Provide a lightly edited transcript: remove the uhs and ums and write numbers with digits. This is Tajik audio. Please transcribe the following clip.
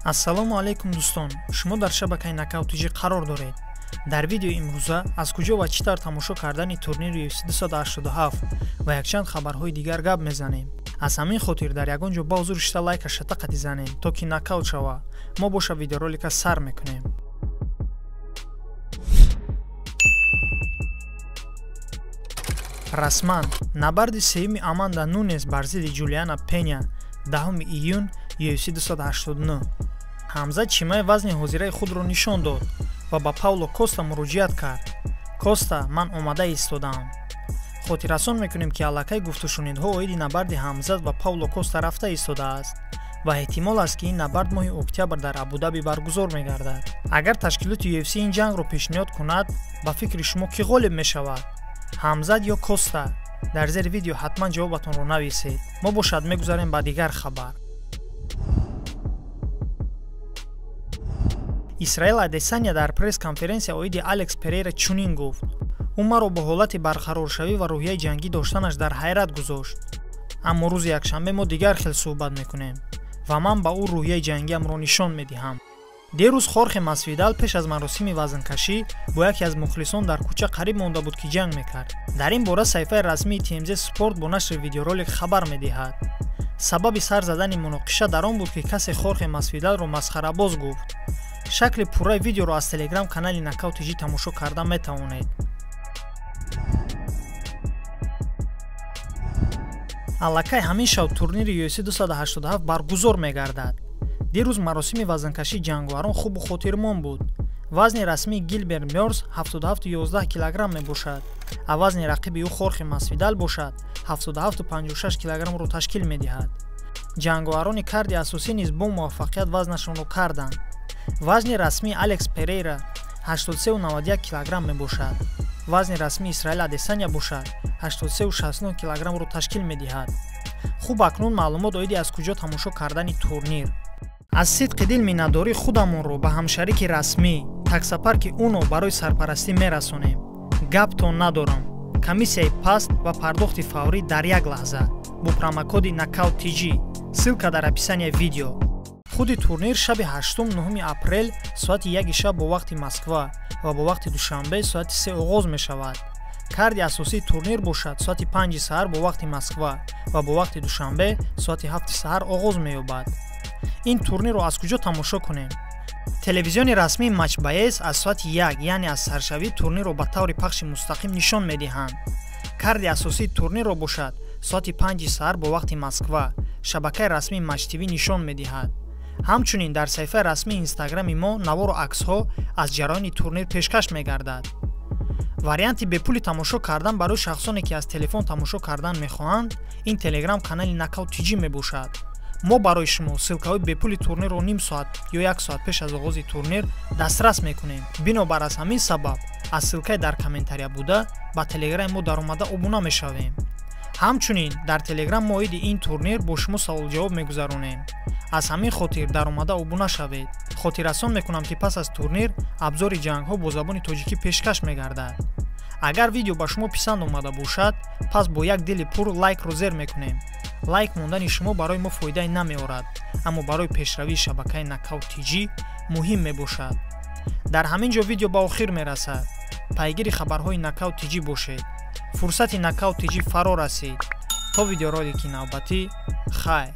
ассалому алайкум дӯстон, шумо дар шабакаи Нокаут.tg қарор доред. дар видеои имрӯза аз куҷо ва чӣ тавр тамошо кардани турнири UFC 287 ва якчанд хабарҳои дигар гап мезанем. аз ҳамин хотир дар ягон ҷо ба ҳузур шита лайка шатақати занем, то ки нокаут шава. мо боша видеоролика сар мекунем. расман набарди сеюми Аманда Нунес бар зидди Ҷулиана Пеня 10 июн UFC 289. ҳамза чимаи вазни ҳозираи худро нишон дод ва ба Пауло Коста муроҷиат кард. Коста, ман омада истодаам. хотиррасон мекунем ки аллакай гуфтушунидҳо оиди набарди ҳамзат ва Пауло Коста рафта истодааст ва эҳтимол аст ки ин набард моҳи октябр дар Абу-Даби баргузор мегардад. агар ташкилоти UFC ин ҷангро пешниҳод кунад, ба фикри шумо кӣ ғолиб мешавад? ҳамзат ё Коста? дар зери видео ҳатман ҷавобатонро нависед. мо бошад мегузарем ба дигар хабар. Исраил Адесаня дар пресс-конференсия оиди Алекс Перейра чунин гуфт: ӯ маро бо ҳолати барқароршавӣ ва рӯҳияи ҷангӣ доштанаш дар ҳайрат гузошт. аммо рӯзи якшанбе мо дигар хел суҳбат мекунем ва ман ба ӯ рӯҳияи ҷангиамро нишон медиҳам. дерӯз Хорхе Масвидал пеш аз маросими вазнкашӣ бо яке аз мухлисон дар кӯча қариб монда буд ки ҷанг мекард. дар ин бора саҳифаи расмии TMZ Sport бо нашри видеоролик хабар медиҳад. сабаби сар задани муноқиша дар он буд ки касе Хорхе Масвидалро масхарабоз гуфт. шакли пурраи видеоро аз Telegram канали Нокаут.tg тамошо карда метавонед. аллакай ҳамин шав турнири UFC 287 баргузор мегардад. дирӯз маросими вазнкашии ҷангварон хубу хотирмон буд. вазни расмии Гилберт Бёрнс 77-11 кг мебошад. а вазни рақиби ӯ Хорхе Масвидал бошад 77-56 кг-ро ташкил медиҳад. ҷангварони карди асосӣ низ бо муваффақият вазнашонро карданд. вазни расмии Алекс Перейра 83-91 кг мебошад. вазни расмии Исраил Адесаня бошад 83-69 кг-ро ташкил медиҳад. хуб, акнун маълумот оиди аз куҷо тамошо кардани турнир. аз сидқи дил миннатдории худамонро ба ҳамшарики расмӣ таксапарки УНО барои сарпарастӣ мерасонем. гапто надорам. комиссияи паст ва пардохти фаврӣ дар як лаҳза бо промокоди Knockout.tg. ссилка дар описание видео. худи турнир шаби 8-9 апрел соати 1 шаб бо вақти Москва ва бо вақти душанбе соати 3 оғоз мешавад. карди асосии турнир бошад соати 5 саҳар бо вақти Москва ва бо вақти душанбе соати 7 саҳар оғоз меёбад. ин турнирро аз куҷо тамошо кунем? телевизиони расмии Матчбоес аз соати 1, яъне аз саршавии турнирро ба таври пахши мустақим нишон медиҳанд. карди асосии турнирро бошад соати 5 саҳар бо вақти Москва. шабакаи расмии Match TV нишон медиҳад. ҳамчунин дар саҳифаи расмии инстаграми мо навору аксҳо аз ҷараёни турнир пешкаш мегардад. варианти бепули тамошо кардан барои шахсоне ки аз телефон тамошо кардан мехоҳанд, ин Telegram канали Knockout.tg мебошад. мо барои шумо ссилкаҳои бепули турнирро ним соат ё як соат пеш аз оғози турнир дастрас мекунем. бинобар аз ҳамин сабаб аз ссилкаи дар комментария буда ба Telegram мо даромада обуна мешавем. ҳамчунин дар Telegram мо оиди ин турнир бо шумо саволу-ҷавоб мегузаронем. аз ҳамин хотир даромада обуна шавед. хотиррасон мекунам ки пас аз турнир абзори ҷангҳо бо забони тоҷикӣ пешкаш мегардад. агар видео ба шумо писанд омада бошад, пас бо як дили пур лайкро зер мекунем. лайк мондани шумо барои мо фоидаи намеорад, аммо барои пешравии шабакаи Knockout.tg муҳим мебошад. дар ҳамин ҷо видео ба охир мерасад. пайгири хабарҳои Knockout.tg бошед. фурсати Knockout.tg фаро расид. то видеоролики навбатӣ, хайр.